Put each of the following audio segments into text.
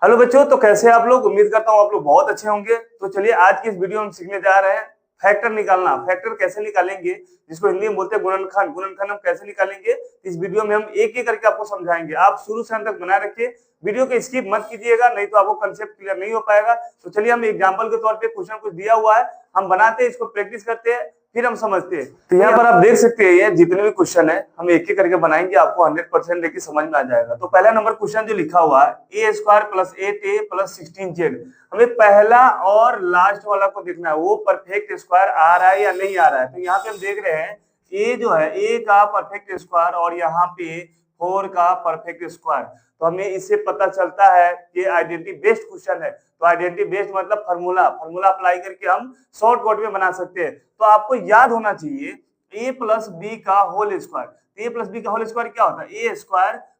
Hello बच्चों, तो कैसे हैं आप लोग। उम्मीद करता हूँ आप लोग बहुत अच्छे होंगे। तो चलिए आज की इस वीडियो में हम सीखने जा रहे हैं फैक्टर निकालना। फैक्टर कैसे निकालेंगे, जिसको हिंदी में बोलते हैं गुणनखंड। गुणनखंड हम कैसे निकालेंगे इस वीडियो में हम एक एक करके आपको समझाएंगे। आप शुरू से अंत तक बनाए रखिए, वीडियो को स्किप मत कीजिएगा, नहीं तो आपको कंसेप्ट क्लियर नहीं हो पाएगा। तो चलिए हम एग्जाम्पल के तौर पे क्वेश्चन कुछ दिया हुआ है, हम बनाते हैं, इसको प्रैक्टिस करते हैं, फिर हम समझते हैं। तो यहाँ पर आप देख सकते हैं ये जितने भी क्वेश्चन है हम एक एक करके बनाएंगे, आपको 100% लेके समझ में आ जाएगा। तो पहला नंबर क्वेश्चन जो लिखा हुआ है a² + 8a + 16z, हमें पहला और लास्ट वाला को देखना है, वो परफेक्ट स्क्वायर आ रहा है या नहीं आ रहा है। तो यहाँ पे हम देख रहे हैं a जो है a का परफेक्ट स्क्वायर और यहाँ पे 4 का परफेक्ट स्क्वायर। तो हमें इससे पता चलता है कि आइडेंटिटी बेस्ड क्वेश्चन है। तो आइडेंटिटी बेस्ड मतलब फार्मूला अप्लाई करके हम शॉर्टकट में बना सकते हैं। तो आपको याद होना चाहिए a + b का होल स्क्वायर। a + b का होल स्क्वायर क्या होता है? a²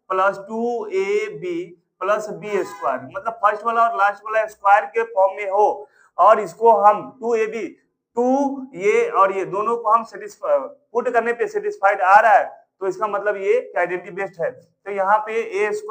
+ 2ab + b², मतलब फर्स्ट वाला और लास्ट वाला स्क्वायर के फॉर्म में हो, और इसको हम 2ab 2 ये और ये दोनों को हम पुट करने पे सेटिस्फाइड आ रहा है, तो इसका मतलब ये आइडेंटिटी बेस्ड है। तो यहाँ पे a² +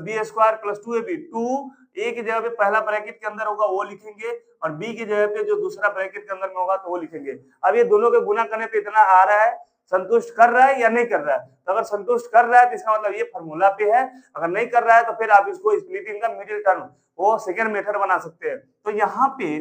b² + 2ab, 2 a की जगह पे पहला ब्रैकेट के अंदर होगा वो लिखेंगे, और b की जगह पे जो दूसरा ब्रैकेट के अंदर में होगा तो वो लिखेंगे। अब ये दोनों के गुना करने पे इतना आ रहा है, संतुष्ट कर रहा है या नहीं कर रहा है? तो अगर संतुष्ट कर रहा है तो इसका मतलब ये फार्मूला पे है, अगर नहीं कर रहा है तो फिर आप इसको स्प्लिटिंग का मिडिल टर्म वो सेकेंड मेथड बना सकते हैं। तो यहाँ पे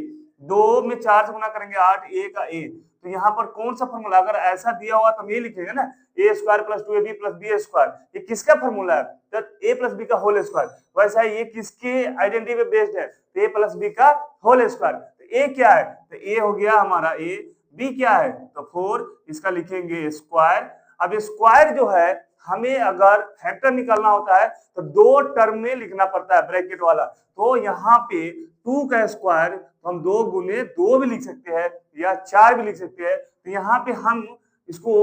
2 में 4 से गुना करेंगे 8, a का a। तो यहाँ पर कौन सा फार्मूला, अगर ऐसा दिया हुआ तो हम ये लिखेंगे ना, a² + 2ab + b²। ये किसका फार्मूला है? तो a + b का होल स्क्वायर। वैसा ये किसके आइडेंटिटी पे बेस्ड है? तो a + b का होल स्क्वायर। तो a क्या है? तो a हो गया हमारा a, b क्या है? तो 4, इसका लिखेंगे स्क्वायर। अब ये स्क्वायर जो है हमें अगर फैक्टर निकालना होता है तो 2 टर्म में लिखना पड़ता है, ब्रैकेट वाला। तो यहाँ पे 2 का स्क्वायर तो हम 2 गुने 2 भी लिख सकते हैं या 4 भी लिख सकते हैं। तो यहाँ पे हम इसको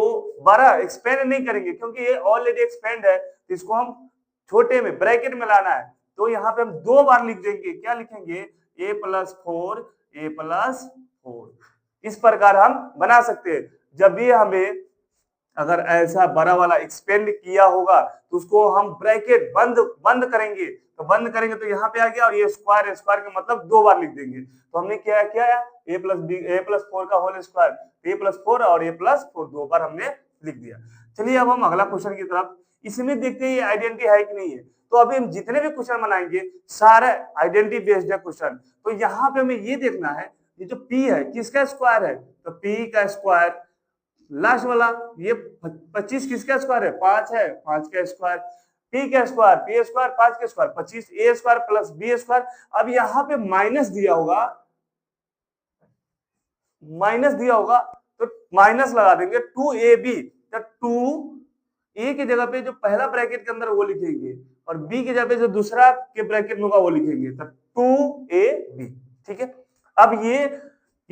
बड़ा एक्सपेंड नहीं करेंगे क्योंकि ये ऑलरेडी एक्सपेंड है, तो इसको हम छोटे में ब्रैकेट में लाना है। तो यहाँ पे हम 2 बार लिख देंगे, क्या लिखेंगे? a + 4 a + 4। इस प्रकार हम बना सकते हैं। जब भी हमें अगर ऐसा बड़ा वाला एक्सपेंड किया होगा तो उसको हम ब्रैकेट बंद करेंगे, तो यहाँ पे आ गया, और ये स्क्वायर का मतलब 2 बार लिख देंगे। तो हमने क्या किया है? a + 4 का होल स्क्वायर, a + 4 और a + 4 2 बार हमने लिख दिया। चलिए अब हम अगला क्वेश्चन की तरफ, इसमें देखते हैं ये आइडेंटिटी है कि नहीं है। तो अभी हम जितने भी क्वेश्चन बनाएंगे सारे आइडेंटिटी बेस्ड है क्वेश्चन। तो यहाँ पे हमें ये देखना है ये जो p है किसका स्क्वायर है? तो p का स्क्वायर, लास्ट वाला ये 25 किसका स्क्वायर है? 5 है, 5 का स्क्वायर। p का स्क्वायर, p² 5 का स्क्वायर 25, a² + b²। अब यहाँ पे माइनस दिया होगा तो माइनस लगा देंगे 2ab। तो 2a की जगह पे जो पहला ब्रैकेट के अंदर वो लिखेंगे, और b की जगह पे जो दूसरा के ब्रैकेट में होगा वो लिखेंगे, तो 2ab। ठीक है। अब ये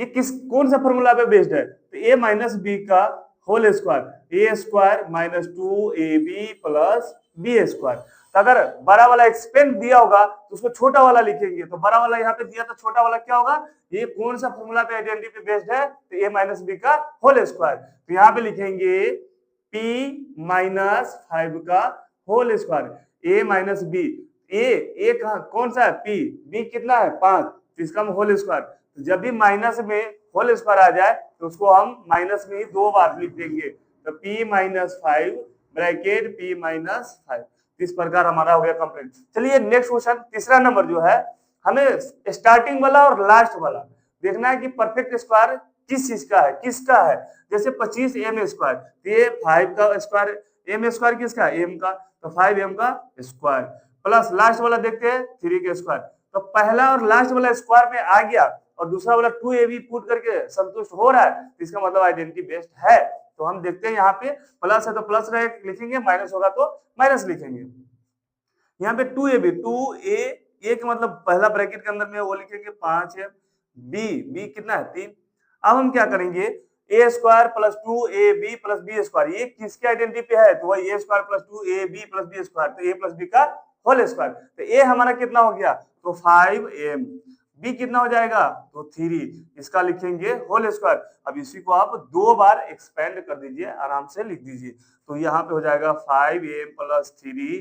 कौन सा फॉर्मूला पे बेस्ड है? तो a - b का whole square, a² - 2ab + b²। तो अगर बड़ा वाला एक्सपेंड दिया होगा तो उसको छोटा वाला लिखेंगे। तो बड़ा वाला यहाँ पे दिया तो छोटा वाला क्या होगा? ये कौन सा फॉर्मूला पे आइडेंटिटी पे बेस्ड है? तो a - b का होल स्क्वायर। तो यहाँ पे लिखेंगे p - 5 का whole square, a - b। a कौन सा है? p, b कितना है? 5, तो इसका होल स्क्वायर। तो जब भी माइनस में होल स्क्वायर आ जाए तो उसको हम माइनस में ही 2 बार लिख देंगे। तो p - 5 ब्रैकेट p - 5। इस प्रकार हमारा हो गया कंप्लीट। चलिए नेक्स्ट क्वेश्चन, तीसरा नंबर जो है, हमें स्टार्टिंग वाला और लास्ट वाला देखना है कि परफेक्ट स्क्वायर किस चीज का है, किसका है। जैसे 25 m², तो ये 5 का स्क्वायर, m² किसका है? m का, तो 5m का स्क्वायर, प्लस लास्ट वाला देखते हैं 3 का स्क्वायर। तो पहला और लास्ट वाला स्क्वायर में आ गया और दूसरा वाला 2ab पुट करके संतुष्ट हो रहा है, तो इसका मतलब आइडेंटिटी बेस्ड है। तो हम देखते हैं यहाँ पे प्लस है तो प्लस लिखेंगे, माइनस होगा तो माइनस लिखेंगे। यहाँ पे 2ab, 2a का मतलब पहला ब्रैकेट के अंदर में वो लिखेंगे 5 है, b कितना है? 3। अब हम क्या करेंगे? a² + 2ab + b², ये किसके आइडेंटिटी पे है? तो वही a² + 2ab + b², तो a + b का होल स्क्वायर। तो a हमारा कितना हो गया? तो 5m, b कितना हो जाएगा? तो 3, इसका लिखेंगे होल स्क्वायर। अब इसी को आप 2 बार एक्सपेंड कर दीजिए, आराम से लिख दीजिए। तो यहाँ पे हो जाएगा 5m + 3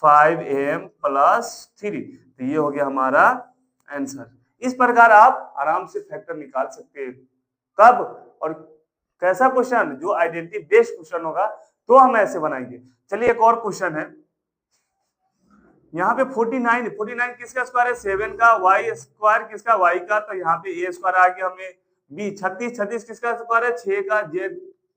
5am प्लस 3। तो ये हो गया हमारा आंसर। इस प्रकार आप आराम से फैक्टर निकाल सकते हैं। कब और कैसा क्वेश्चन? जो आइडेंटिटी बेस्ड क्वेश्चन होगा तो हम ऐसे बनाएंगे। चलिए एक और क्वेश्चन है। यहाँ पे 49 किसका स्क्वायर है? 7 का। y स्क्वायर किसका? y का। तो यहाँ पे a स्क्वायर आ गया हमें। b 36 किसका स्क्वायर है? 6 का।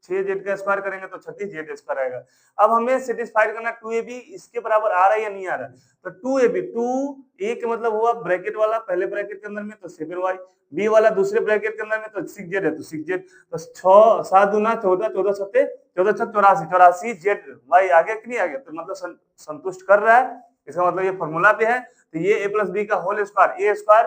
6z का स्क्वायर करेंगे तो 36z स्क्वायर आएगा। अब हमें सेटिस्फाइड करना 2ab इसके बराबर आ रहा है या नहीं आ रहा है? तो 2ab 2a के मतलब हुआ ब्रैकेट वाला पहले ब्रैकेट के अंदर में तो 7y, b वाला दूसरे ब्रैकेट के अंदर में तो 6z है तो 6z। तो 6 7 दूना 14, 14 सत्ते 14 छक 84, 84 जेड y आ गया कि नहीं आ गया? तो मतलब संतुष्ट कर रहा है। इसका मतलब ये फॉर्मूला पे है। तो ये a प्लस बी का whole square, a square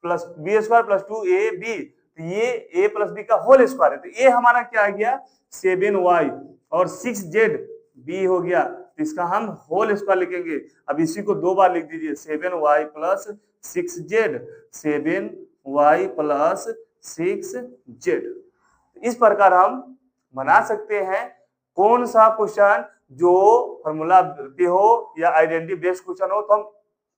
plus B square plus 2ab, तो ये a प्लस बी का होल स्क्वायर है। तो a हमारा क्या आ गया? 7y और 6z b हो गया। तो इसका हम होल स्क्वायर लिखेंगे। अब इसी को दो बार लिख दीजिए, 7y plus 6z, 7y plus 6z। इस प्रकार हम बना सकते हैं कौन सा क्वेश्चन जो फॉर्मूला पे हो या आइडेंटिटी बेस्ड क्वेश्चन हो, तो हम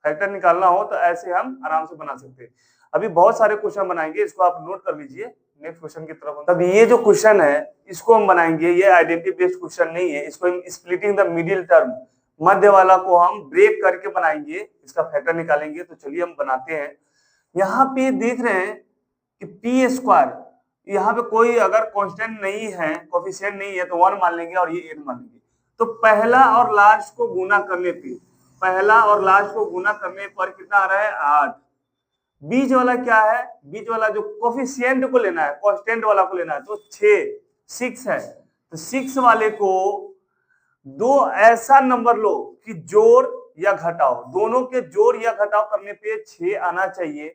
फैक्टर निकालना हो तो ऐसे हम आराम से बना सकते हैं। अभी बहुत सारे क्वेश्चन बनाएंगे, इसको आप नोट कर लीजिए। नेक्स्ट क्वेश्चन की तरफ। तब ये जो क्वेश्चन है इसको हम बनाएंगे, ये आइडेंटिटी बेस्ड क्वेश्चन नहीं है। इसको हम स्प्लिटिंग द मिडिल टर्म, मध्य वाला को हम ब्रेक करके बनाएंगे, इसका फैक्टर निकालेंगे। तो चलिए हम बनाते हैं। यहाँ पे देख रहे हैं कि पी स्क्वायर, यहाँ पे कोई अगर कांस्टेंट नहीं है, कोफिशिएंट नहीं है तो 1 मान लेंगे और ये 8 मान लेंगे। तो पहला और लास्ट को गुना करने पे, पहला और लास्ट को गुना करने पर कितना आ रहा है? 8। बीच वाला क्या है? बीच वाला जो कोफिशिएंट को लेना है, कांस्टेंट वाला को लेना है, तो 6 है। तो 6 वाले को दो ऐसा नंबर लो कि जोड़ या घटाओ, दोनों के जोड़ या घटाव करने पे 6 आना चाहिए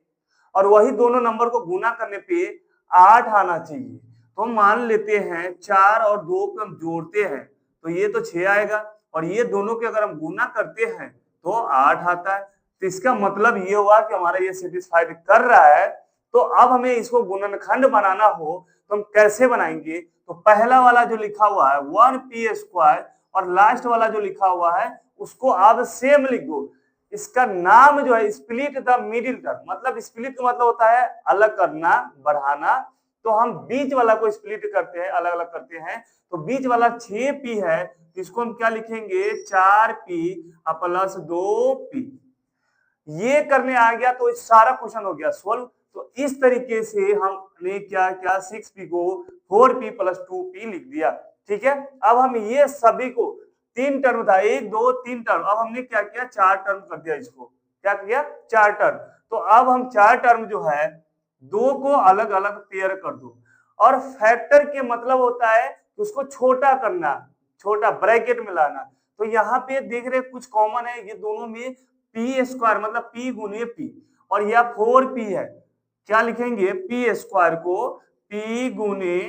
और वही दोनों नंबर को गुना करने पे 8 आना चाहिए। तो मान लेते हैं 4 और 2 को हम जोड़ते हैं तो ये तो 6 आएगा और ये दोनों के अगर हम गुना करते हैं तो 8 आता है। तो इसका मतलब ये हुआ कि हमारा ये सेटिस्फाइड कर रहा है। तो अब हमें इसको गुणनखंड बनाना हो तो हम कैसे बनाएंगे? तो पहला वाला जो लिखा हुआ है 1p स्क्वायर और लास्ट वाला जो लिखा हुआ है उसको आप सेम लिख दो। इसका नाम जो है स्प्लिट द मिडिल टर्म, मतलब स्प्लिट का मतलब होता है अलग करना, बढ़ाना। तो हम बीच वाला को स्प्लिट करते हैं, अलग अलग करते हैं। तो बीच वाला 6p है, तो इसको हम क्या लिखेंगे? 4p plus 2p। ये करने आ गया तो सारा क्वेश्चन हो गया सोल्व। तो इस तरीके से हमने क्या क्या 6p को 4p प्लस 2p लिख दिया। ठीक है। अब हम ये सभी को 3 टर्म था, 1 2 3 टर्म, अब हमने क्या किया? 4 टर्म कर दिया। इसको क्या किया? 4 टर्म। तो अब हम 4 टर्म जो है दो को अलग अलग पेयर कर दो। और फैक्टर के मतलब होता है उसको छोटा करना, छोटा ब्रैकेट में लाना। तो यहाँ पे देख रहे कुछ कॉमन है, ये दोनों में पी स्क्वायर मतलब p गुने p, और यह 4p है। क्या लिखेंगे? p स्क्वायर को p गुने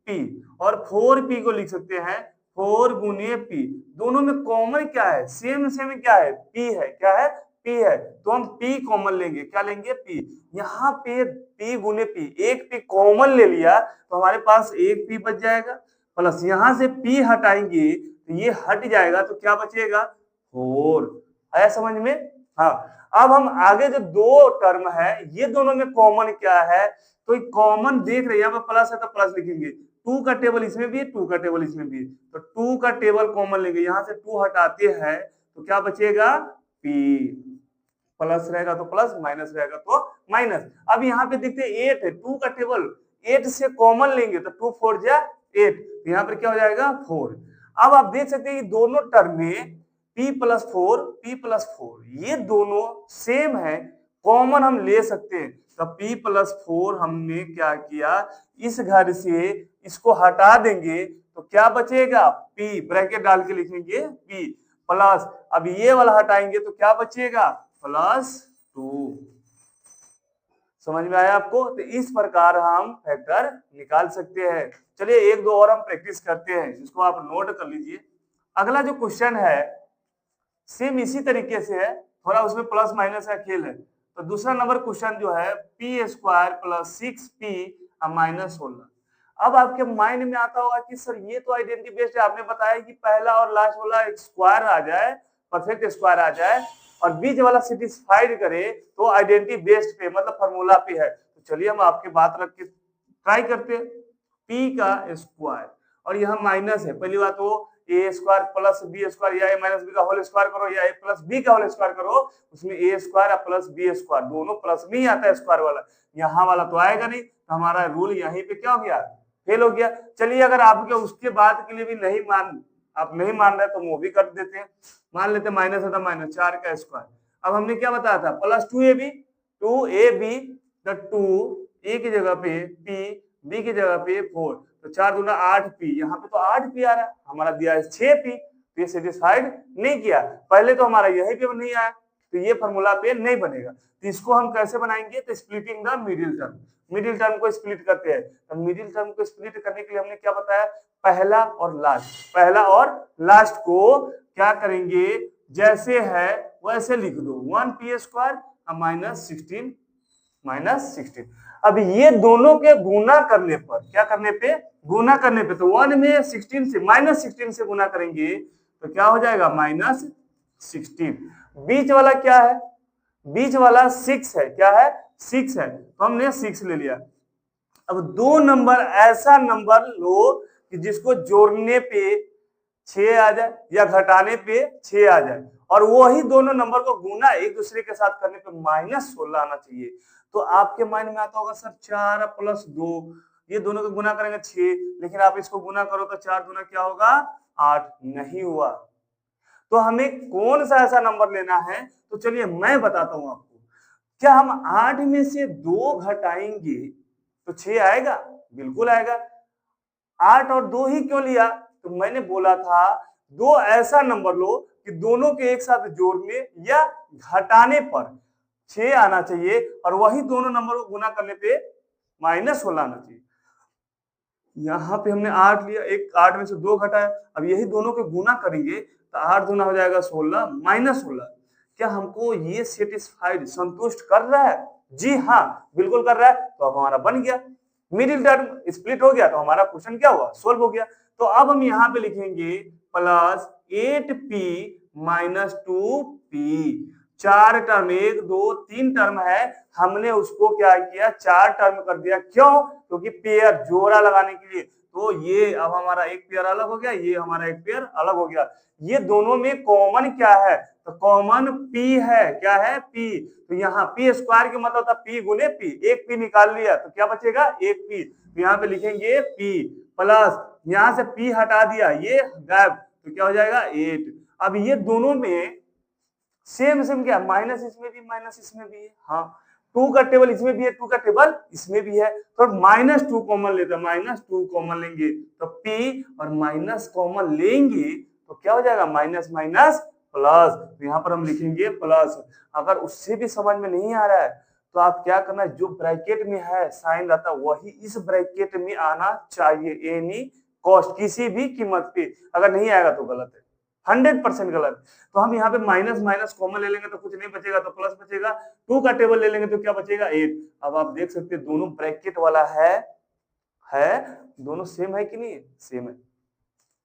p और 4p को लिख सकते हैं 4 गुने p। दोनों में कॉमन क्या है? सेम सेम क्या है? p है। क्या है? p है। तो हम p कॉमन लेंगे। क्या लेंगे? p। यहाँ पे p गुने p, एक p कॉमन ले लिया तो हमारे पास एक p बच जाएगा, प्लस यहाँ से p हटाएंगे तो ये हट जाएगा तो क्या बचेगा? 4। आया समझ में? हाँ। अब हम आगे जो दो टर्म है ये दोनों में कॉमन क्या है? तो कॉमन देख रहे हैं, यहाँ पे प्लस है तो प्लस लिखेंगे। 2 का टेबल इसमें भी है, 2 का टेबल इसमें भी है, तो 2 का टेबल कॉमन लेंगे। यहाँ से 2 हटाते हैं तो क्या बचेगा? p। प्लस रहेगा तो प्लस, माइनस रहेगा तो माइनस। अब यहाँ पे देखते हैं 8 है, 2 का टेबल 8 से कॉमन लेंगे तो 2 4 जा 8, तो यहाँ पर क्या हो जाएगा? 4। अब आप देख सकते हैं कि दोनों टर्म में p प्लस 4 ये दोनों सेम है, कॉमन हम ले सकते हैं। तो p प्लस 4 हमने क्या किया? इस घर से इसको हटा देंगे तो क्या बचेगा? p, ब्रैकेट डाल के लिखेंगे p प्लस, अब ये वाला हटाएंगे तो क्या बचेगा? प्लस 2। समझ में आया आपको? तो इस प्रकार हम फैक्टर निकाल सकते हैं। चलिए एक दो और हम प्रैक्टिस करते हैं, जिसको आप नोट कर लीजिए। अगला जो क्वेश्चन है सेम इसी तरीके से है, थोड़ा उसमें प्लस माइनस का खेल है। तो दूसरा नंबर क्वेश्चन जो है p square plus 6p minus 16। अब आपके माइंड में आता होगा कि सर ये तो आइडेंटिटी बेस्ड है, आपने बताया कि पहला और लास्ट वाला एक स्क्वायर आ जाए परफेक्ट स्क्वायर आ जाए और बीच वाला सेटिस्फाइड करे तो आइडेंटिटी बेस्ड पे मतलब फॉर्मूला पे है। तो चलिए हम आपके बात रख के ट्राई करते हैं। पी का स्क्वायर और यहाँ माइनस है, पहली बात वो ए स्क्वायर प्लस बी स्क्वायर या ए माइनस बी का होल स्क्वायर करो या ए प्लस बी का होल स्क्वायर करो, उसमें ए स्क्वायर प्लस बी स्क्वायर दोनों प्लस में ही आता है स्क्वायर वाला, यहाँ वाला तो आएगा नहीं, तो हमारा रूल यहीं पे क्या हो गया, फेल हो गया। चलिए अगर आपके उसके बाद के लिए भी आप नहीं मान रहे तो वो भी कर देते हैं। मान लेते माइनस है तो माइनस 4 का स्क्वायर। अब हमने क्या बताया था प्लस 2ab 2ab द 2 ए की जगह पे p b की जगह पे 4 तो 4 दूना 8p, यहाँ पे तो 8p आ रहा है, हमारा दिया है 6p, तो ये सेटिस्फाइड नहीं किया। पहले तो हमारा यही पे नहीं आया तो ये फॉर्मूला पे नहीं बनेगा। तो इसको हम कैसे बनाएंगे, तो स्प्लिटिंग द मिडिल टर्म को स्प्लिट करते हैं। तो मिडिल टर्म को स्प्लिट करने के लिए हमने क्या बताया, पहला और लास्ट को क्या करेंगे, जैसे है वैसे लिख दो 1p स्क्वायर -16। अब ये दोनों के गुना करने पर क्या करने पे, गुना करने पे तो 1 में 16 से -16 से गुना करेंगे तो क्या हो जाएगा -16। बीच वाला क्या है, बीच वाला 6 है, क्या है 6 है, तो हमने 6 ले लिया। अब दो नंबर ऐसा नंबर लो कि जिसको जोड़ने पे 6 आ जाए या घटाने पे 6 आ जाए और वही दोनों नंबर को गुना एक दूसरे के साथ करने पे -16 आना चाहिए। तो आपके माइंड में आता होगा सर 4 + 2 ये दोनों को गुना करेंगे 6, लेकिन आप इसको गुना करो तो 4 दूना क्या होगा 8, नहीं हुआ। तो हमें कौन सा ऐसा नंबर लेना है, तो चलिए मैं बताता हूं आपको। क्या हम 8 में से 2 घटाएंगे तो 6 आएगा, बिल्कुल आएगा। 8 और 2 ही क्यों लिया, तो मैंने बोला था दो ऐसा नंबर लो कि दोनों के एक साथ जोड़ने या घटाने पर 6 आना चाहिए और वही दोनों नंबर को गुना करने पे -16 आना चाहिए। यहाँ पे हमने 8 लिया, एक 8 में से 2 घटाया, अब यही दोनों के गुना करेंगे तो 8 दूना हो जाएगा 16 -16। क्या हमको ये सेटिस्फाइड संतुष्ट कर रहा है, जी हाँ बिल्कुल कर रहा है। तो अब हमारा बन गया, मिडिल टर्म स्प्लिट हो गया, तो हमारा क्वेश्चन क्या हुआ, सोल्व हो गया। तो अब हम यहाँ पे लिखेंगे plus 8p - 2p, 4 term 1 2 3 term है, हमने उसको क्या किया 4 टर्म कर दिया, क्यों, क्योंकि पेयर जोड़ा लगाने के लिए। तो ये अब हमारा एक पेयर अलग हो गया, ये हमारा एक पेयर अलग हो गया। ये दोनों में कॉमन क्या है, तो कॉमन p है, क्या है p, तो यहाँ p स्क्वायर के मतलब था p गुने p, एक p निकाल लिया तो क्या बचेगा एक p, तो यहाँ पे लिखेंगे p प्लस यहाँ से p हटा दिया ये गायब तो क्या हो जाएगा 8। अब ये दोनों में सेम क्या माइनस इसमें भी माइनस इसमें भी है, हाँ 2 का टेबल इसमें भी है 2 का टेबल इसमें भी है, तो -2 कॉमन लेते हैं, -2 कॉमन लेंगे तो p और माइनस कॉमन लेंगे तो क्या हो जाएगा माइनस माइनस प्लस, तो यहाँ पर हम लिखेंगे प्लस। अगर उससे भी समझ में नहीं आ रहा है तो आप क्या करना है, जो ब्रैकेट में है साइन रहता है वही इस ब्रैकेट में आना चाहिए, एनी कॉस्ट किसी भी कीमत पे, अगर नहीं आएगा तो गलत है, 100% गलत। तो हम यहाँ पे माइनस माइनस कॉमन ले लेंगे तो कुछ नहीं बचेगा तो प्लस बचेगा, 2 का टेबल ले लेंगे तो क्या बचेगा 8। अब आप देख सकते हैं दोनों ब्रैकेट वाला है दोनों सेम है कि नहीं, सेम है।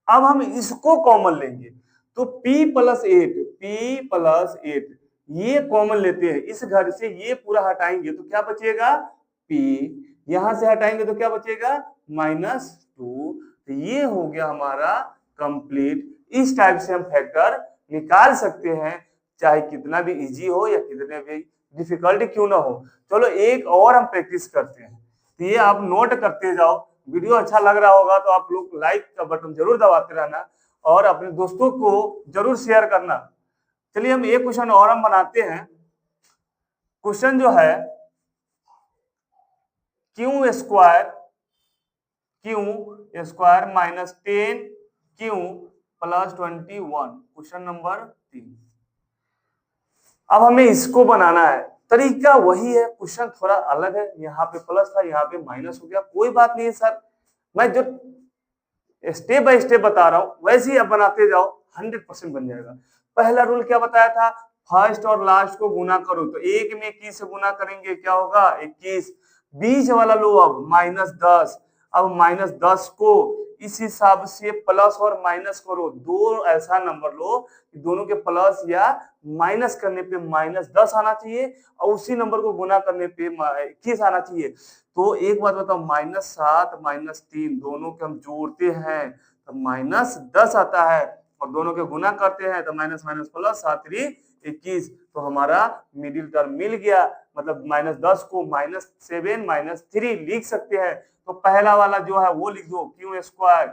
अब हम इसको कॉमन लेंगे तो p + 8 ये कॉमन लेते हैं, इस घर से ये पूरा हटाएंगे तो क्या बचेगा p, यहां से हटाएंगे तो क्या बचेगा -2, तो ये हो गया हमारा कंप्लीट। इस टाइप से हम फैक्टर निकाल सकते हैं, चाहे कितना भी इजी हो या कितने भी डिफिकल्ट क्यों ना हो। चलो एक और हम प्रैक्टिस करते हैं, तो ये आप नोट करते जाओ। वीडियो अच्छा लग रहा होगा तो आप लोग लाइक का बटन जरूर दबाते रहना और अपने दोस्तों को जरूर शेयर करना। चलिए हम एक क्वेश्चन और हम बनाते हैं। क्वेश्चन जो है Q square -10q + 21, question number 3। अब हमें इसको बनाना है, तरीका वही है, क्वेश्चन थोड़ा अलग है, यहाँ पे प्लस था यहाँ पे माइनस हो गया, कोई बात नहीं है सर, मैं जो स्टेप बाय स्टेप बता रहा हूं वैसे ही आप बनाते जाओ, 100% बन जाएगा। पहला रूल क्या बताया था, फर्स्ट और लास्ट को गुना करो, तो 1 में 21 से गुना करेंगे क्या होगा 21, बीच वाला लो अब -10, अब -10 को इस हिसाब से प्लस और माइनस करो। दो ऐसा नंबर लो कि दोनों के प्लस या माइनस करने पे -10 आना चाहिए और उसी नंबर को गुना करने पे 21 आना चाहिए। तो एक बात बताओ, -7 -3 दोनों के हम जोड़ते हैं तो -10 आता है और दोनों के गुना करते हैं तो माइनस माइनस प्लस 7 3 21। तो हमारा मिडिल टर्म मिल गया, मतलब -10 को -7 -3 लिख सकते हैं। तो पहला वाला जो है वो लिख दो क्यू स्क्वायर,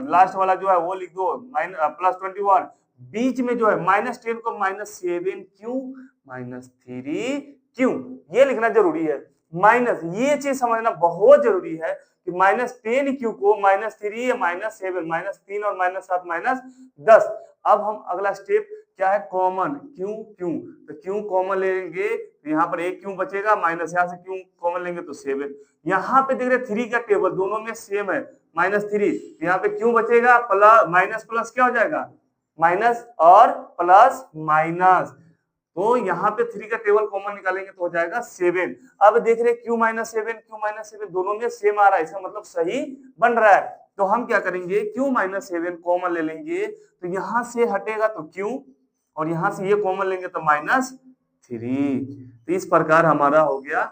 लास्ट वाला जो है वो लिख दो +21, बीच में जो है -10 को -7 क्यू -3 क्यू, ये लिखना जरूरी है। माइनस, ये चीज समझना बहुत जरूरी है कि -10 क्यू को -3 या -7, -3 और -7 -10। अब हम अगला स्टेप क्या है, कॉमन क्यू क्यू, तो क्यू कॉमन लेंगे तो यहाँ पर एक क्यू बचेगा, माइनस यहाँ से क्यू कॉमन लेंगे तो 7। यहाँ पे देख रहे 3 का टेबल दोनों में सेम है, -3, यहाँ पे क्यू बचेगा, प्लस माइनस प्लस क्या हो जाएगा, माइनस और प्लस माइनस। तो यहाँ पे 3 का टेबल कॉमन निकालेंगे तो हो जाएगा 7। अब देख रहे क्यू -7 दोनों में सेम आ रहा है, इसका मतलब सही बन रहा है। तो हम क्या करेंगे, क्यू -7 कॉमन ले लेंगे तो यहाँ से हटेगा तो क्यू और यहाँ से ये कॉमन लेंगे तो -3। तो इस प्रकार हमारा हो गया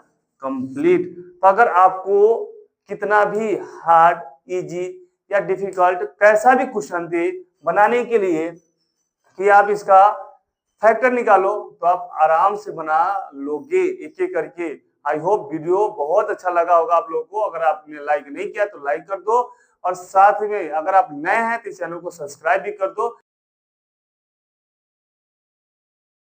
कंप्लीट। तो अगर आपको कितना भी हार्ड, इजी या डिफिकल्ट कैसा भी क्वेश्चन दे बनाने के लिए कि आप इसका फैक्टर निकालो तो आप आराम से बना लोगे एक एक करके। आई होप वीडियो बहुत अच्छा लगा होगा आप लोगों को। अगर आपने लाइक नहीं किया तो लाइक कर दो और साथ में अगर आप नए हैं तो इस चैनल को सब्सक्राइब भी कर दो।